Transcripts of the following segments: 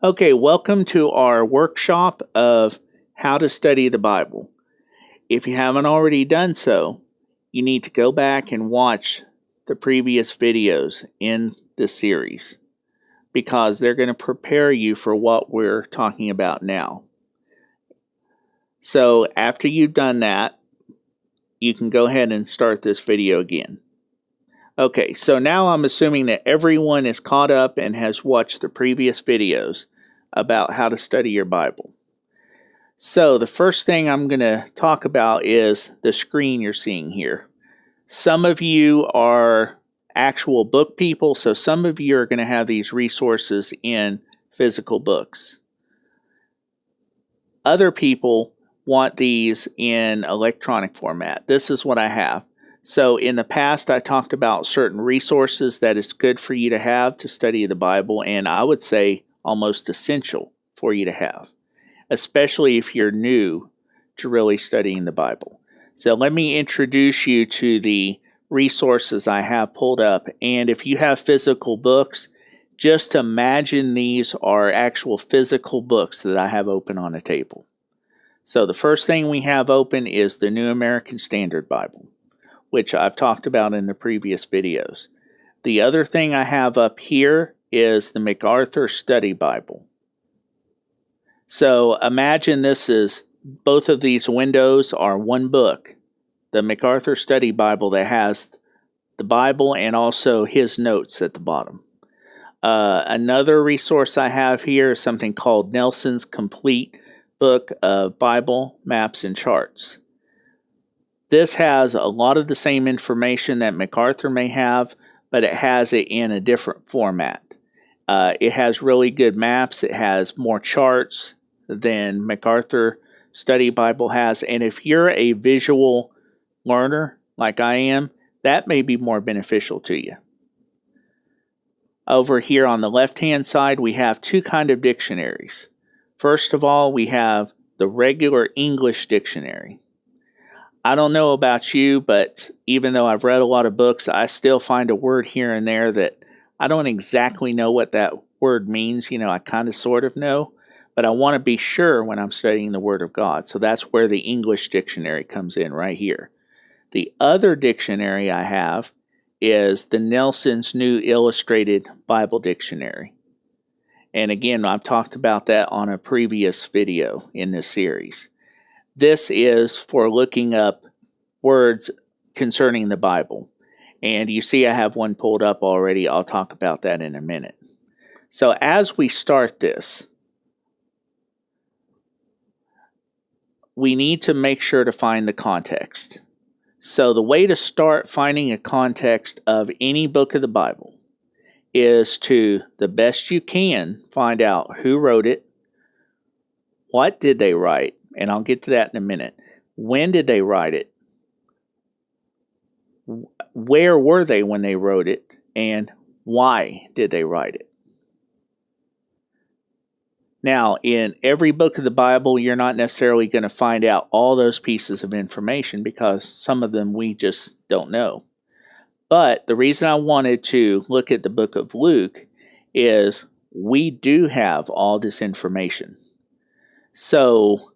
Okay, welcome to our workshop of how to study the Bible. If you haven't already done so, you need to go back and watch the previous videos in this series because they're going to prepare you for what we're talking about now. So after you've done that, you can go ahead and start this video again. Okay, so now I'm assuming that everyone is caught up and has watched the previous videos about how to study your Bible. So the first thing I'm going to talk about is the screen you're seeing here. Some of you are actual book people, so some of you are going to have these resources in physical books. Other people want these in electronic format. This is what I have. So in the past, I talked about certain resources that it's good for you to have to study the Bible, and I would say almost essential for you to have, especially if you're new to really studying the Bible. So let me introduce you to the resources I have pulled up. And if you have physical books, just imagine these are actual physical books that I have open on a table. So the first thing we have open is the New American Standard Bible, which I've talked about in the previous videos. The other thing I have up here is the MacArthur Study Bible. So imagine this is, both of these windows are one book, the MacArthur Study Bible that has the Bible and also his notes at the bottom. Another resource I have here is something called Nelson's Complete Book of Bible Maps and Charts. This has a lot of the same information that MacArthur may have, but it has it in a different format. It has really good maps. It has more charts than MacArthur Study Bible has. And if you're a visual learner like I am, that may be more beneficial to you. Over here on the left-hand side, we have two kinds of dictionaries. First of all, we have the regular English dictionary. I don't know about you, but even though I've read a lot of books, I still find a word here and there that I don't exactly know what that word means. I kind of sort of know, but I want to be sure when I'm studying the Word of God. So that's where the English dictionary comes in right here. The other dictionary I have is the Nelson's New Illustrated Bible Dictionary. And again, I've talked about that on a previous video in this series. This is for looking up words concerning the Bible. And you see I have one pulled up already. I'll talk about that in a minute. So as we start this, we need to make sure to find the context. So the way to start finding a context of any book of the Bible is to, the best you can, find out who wrote it, what did they write, and I'll get to that in a minute. When did they write it? Where were they when they wrote it? And why did they write it? Now, in every book of the Bible, you're not necessarily going to find out all those pieces of information because some of them we just don't know. But the reason I wanted to look at the book of Luke is we do have all this information. So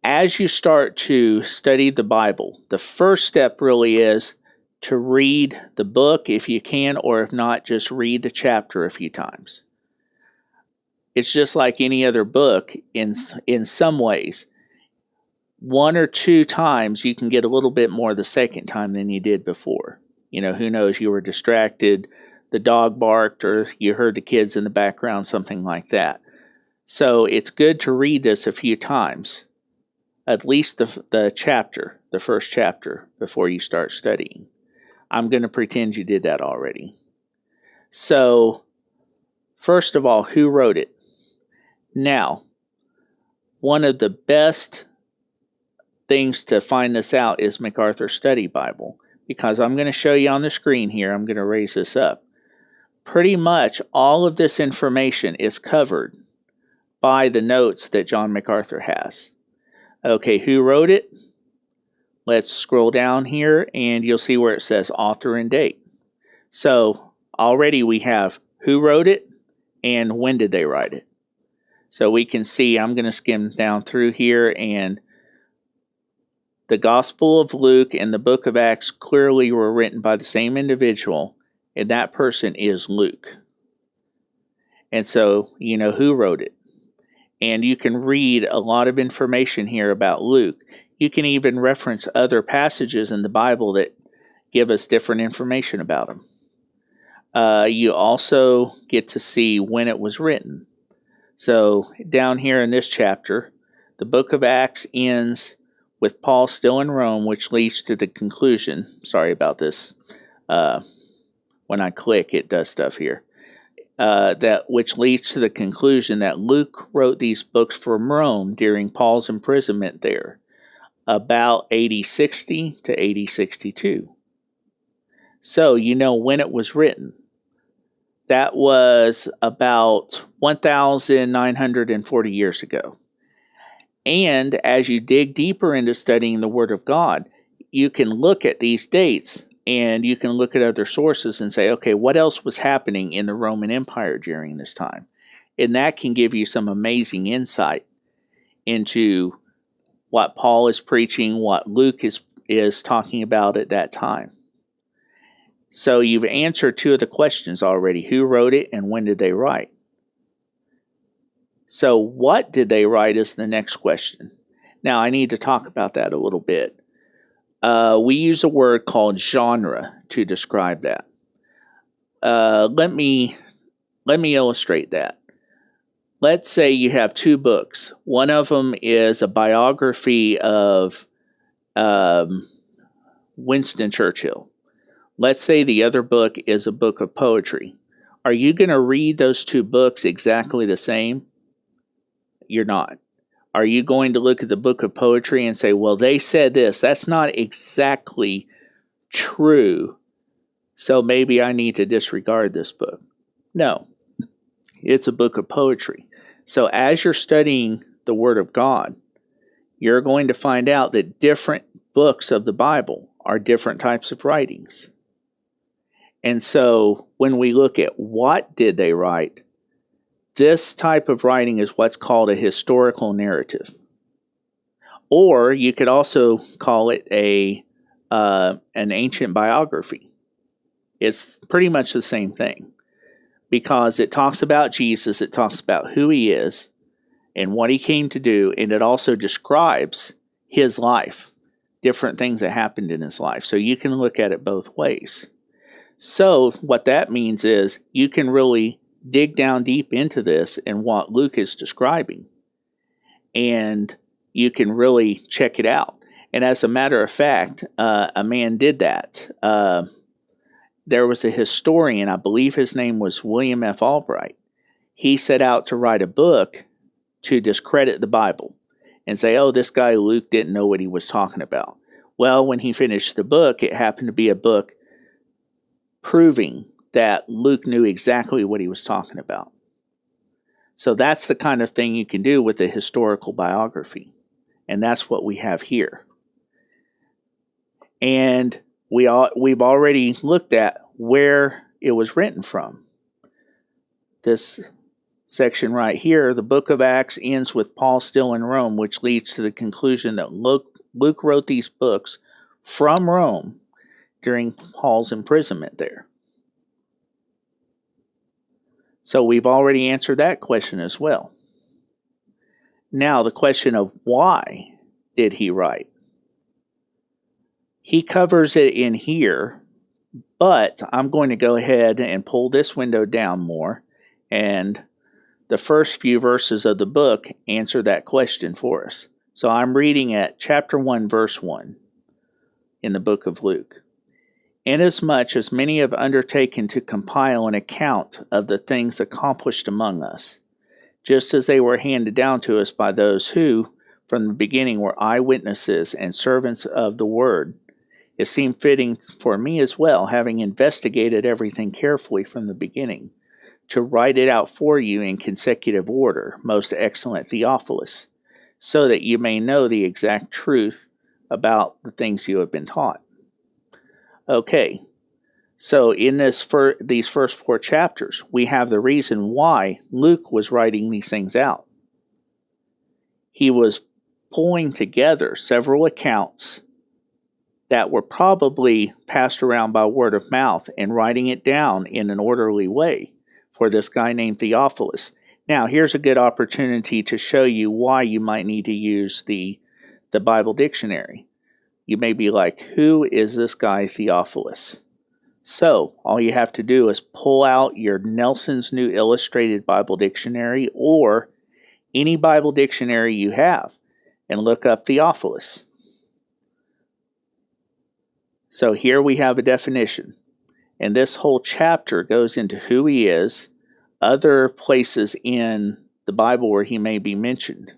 as you start to study the Bible, the first step really is to read the book if you can, or if not, just read the chapter a few times. It's just like any other book in some ways. One or two times you can get a little bit more the second time than you did before. Who knows, you were distracted, the dog barked, or you heard the kids in the background, something like that. So it's good to read this a few times, at least the chapter, the first chapter, before you start studying. I'm going to pretend you did that already. So, first of all, who wrote it? Now, one of the best things to find this out is MacArthur Study Bible, because I'm going to show you on the screen here. I'm going to raise this up. Pretty much all of this information is covered by the notes that John MacArthur has. Okay, who wrote it? Let's scroll down here and you'll see where it says author and date. So already we have who wrote it and when did they write it. So we can see, I'm going to skim down through here, and the Gospel of Luke and the book of Acts clearly were written by the same individual, and that person is Luke. And so you know who wrote it. And you can read a lot of information here about Luke. You can even reference other passages in the Bible that give us different information about him. You also get to see when it was written. So down here in this chapter, the book of Acts ends with Paul still in Rome, which leads to the conclusion. Sorry about this. When I click, it does stuff here. Which leads to the conclusion that Luke wrote these books from Rome during Paul's imprisonment there, about AD 60 to AD 62. So you know when it was written. That was about 1,940 years ago. And as you dig deeper into studying the Word of God, you can look at these dates and you can look at other sources and say, okay, what else was happening in the Roman Empire during this time? And that can give you some amazing insight into what Paul is preaching, what Luke is talking about at that time. So you've answered two of the questions already. Who wrote it and when did they write? So what did they write is the next question. Now I need to talk about that a little bit. We use a word called genre to describe that. Let me illustrate that. Let's say you have two books. One of them is a biography of Winston Churchill. Let's say the other book is a book of poetry. Are you going to read those two books exactly the same? You're not. Are you going to look at the book of poetry and say, well, they said this. That's not exactly true, so maybe I need to disregard this book? No. It's a book of poetry. So as you're studying the Word of God, you're going to find out that different books of the Bible are different types of writings. And so when we look at what did they write, this type of writing is what's called a historical narrative. Or you could also call it an ancient biography. It's pretty much the same thing, because it talks about Jesus, it talks about who he is and what he came to do, and it also describes his life, different things that happened in his life. So you can look at it both ways. So what that means is you can really dig down deep into this and what Luke is describing, and you can really check it out. And as a matter of fact, a man did that. There was a historian, I believe his name was William F. Albright. He set out to write a book to discredit the Bible and say, oh, this guy Luke didn't know what he was talking about. Well, when he finished the book, it happened to be a book proving that Luke knew exactly what he was talking about. So that's the kind of thing you can do with a historical biography. And that's what we have here. And we've already looked at where it was written from. This section right here, the book of Acts ends with Paul still in Rome, which leads to the conclusion that Luke wrote these books from Rome during Paul's imprisonment there. So we've already answered that question as well. Now the question of why did he write? He covers it in here, but I'm going to go ahead and pull this window down more, and the first few verses of the book answer that question for us. So I'm reading at chapter 1, verse 1 in the book of Luke. Inasmuch as many have undertaken to compile an account of the things accomplished among us, just as they were handed down to us by those who, from the beginning, were eyewitnesses and servants of the word, it seemed fitting for me as well, having investigated everything carefully from the beginning, to write it out for you in consecutive order, most excellent Theophilus, so that you may know the exact truth about the things you have been taught. Okay, so in these first 4 chapters, we have the reason why Luke was writing these things out. he was pulling together several accounts that were probably passed around by word of mouth and writing it down in an orderly way for this guy named Theophilus. Now, here's a good opportunity to show you why you might need to use the Bible dictionary. You may be like, who is this guy Theophilus? So, all you have to do is pull out your Nelson's New Illustrated Bible Dictionary or any Bible dictionary you have and look up Theophilus. So here we have a definition. And this whole chapter goes into who he is, other places in the Bible where he may be mentioned.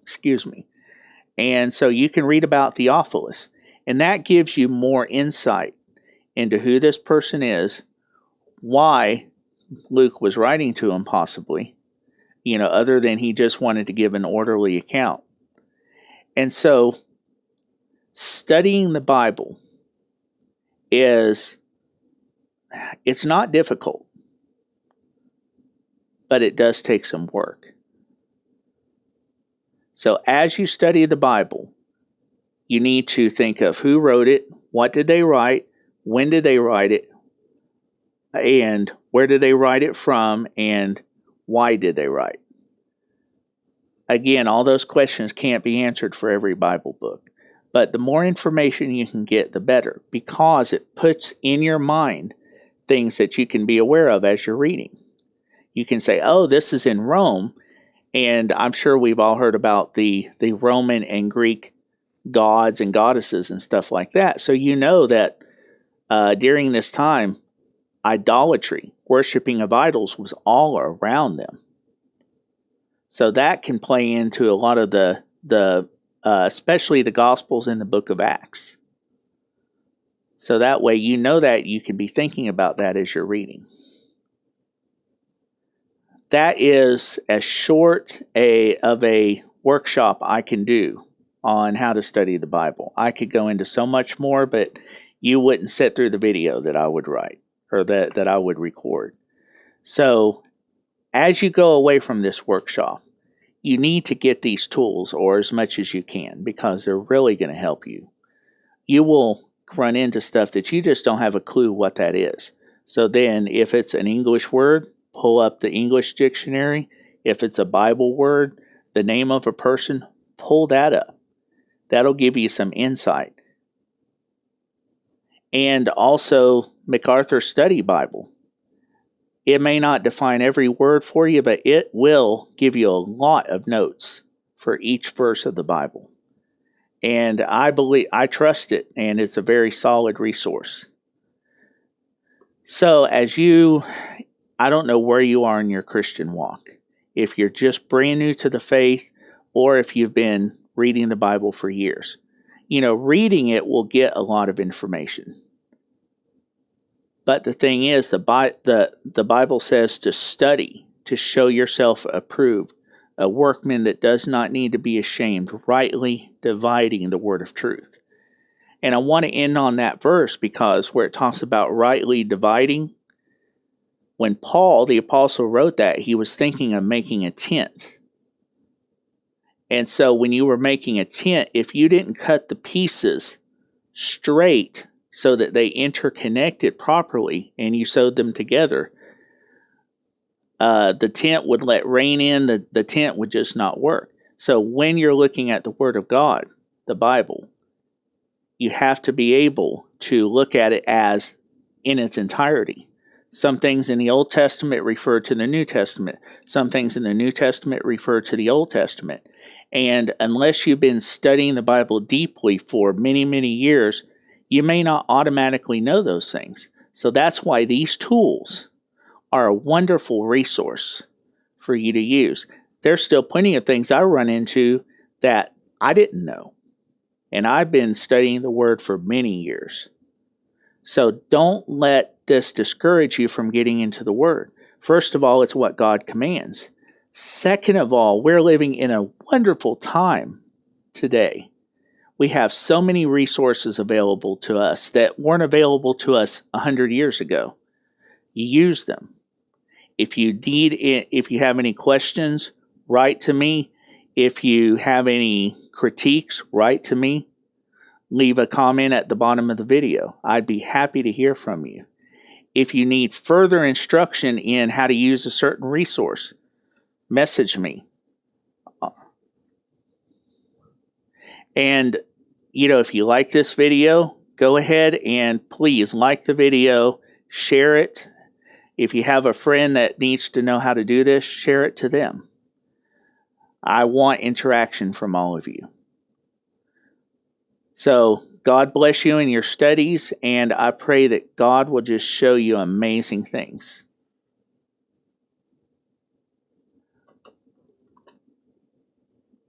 Excuse me. And so you can read about Theophilus. And that gives you more insight into who this person is, why Luke was writing to him possibly, other than he just wanted to give an orderly account. And so studying the Bible it's not difficult, but it does take some work. So as you study the Bible, you need to think of who wrote it, what did they write, when did they write it, and where did they write it from, and why did they write? Again, all those questions can't be answered for every Bible book. But the more information you can get, the better, because it puts in your mind things that you can be aware of as you're reading. You can say, oh, this is in Rome, and I'm sure we've all heard about the Roman and Greek gods and goddesses and stuff like that. So you know that during this time, idolatry, worshiping of idols, was all around them. So that can play into a lot of the especially the Gospels and the book of Acts. So that way you know that you can be thinking about that as you're reading. That is as short of a workshop I can do on how to study the Bible. I could go into so much more, but you wouldn't sit through the video that I would write or that I would record. So as you go away from this workshop, you need to get these tools, or as much as you can, because they're really going to help you. You will run into stuff that you just don't have a clue what that is. So then if it's an English word, pull up the English dictionary. If it's a Bible word, the name of a person, pull that up. That'll give you some insight. And also MacArthur Study Bible. It may not define every word for you, but it will give you a lot of notes for each verse of the Bible. And I trust it, and it's a very solid resource. So I don't know where you are in your Christian walk. If you're just brand new to the faith, or if you've been reading the Bible for years. Reading it will get a lot of information. But the thing is, the Bible says to study, to show yourself approved, a workman that does not need to be ashamed, rightly dividing the word of truth. And I want to end on that verse because where it talks about rightly dividing, when Paul, the apostle, wrote that, he was thinking of making a tent. And so when you were making a tent, if you didn't cut the pieces straight so that they interconnected properly and you sewed them together, the tent would let rain in, the tent would just not work. So when you're looking at the Word of God, the Bible, you have to be able to look at it as in its entirety. Some things in the Old Testament refer to the New Testament. Some things in the New Testament refer to the Old Testament. And unless you've been studying the Bible deeply for many, many years, you may not automatically know those things. So that's why these tools are a wonderful resource for you to use. There's still plenty of things I run into that I didn't know. And I've been studying the Word for many years. So don't let this discourage you from getting into the Word. First of all, it's what God commands. Second of all, we're living in a wonderful time today. We have so many resources available to us that weren't available to us 100 years ago. You use them. If you have any questions, write to me, If you have any critiques, write to me. Leave a comment at the bottom of the video. I'd be happy to hear from you. If you need further instruction in how to use a certain resource, message me. And, if you like this video, go ahead and please like the video, share it. If you have a friend that needs to know how to do this, share it to them. I want interaction from all of you. So, God bless you in your studies, and I pray that God will just show you amazing things.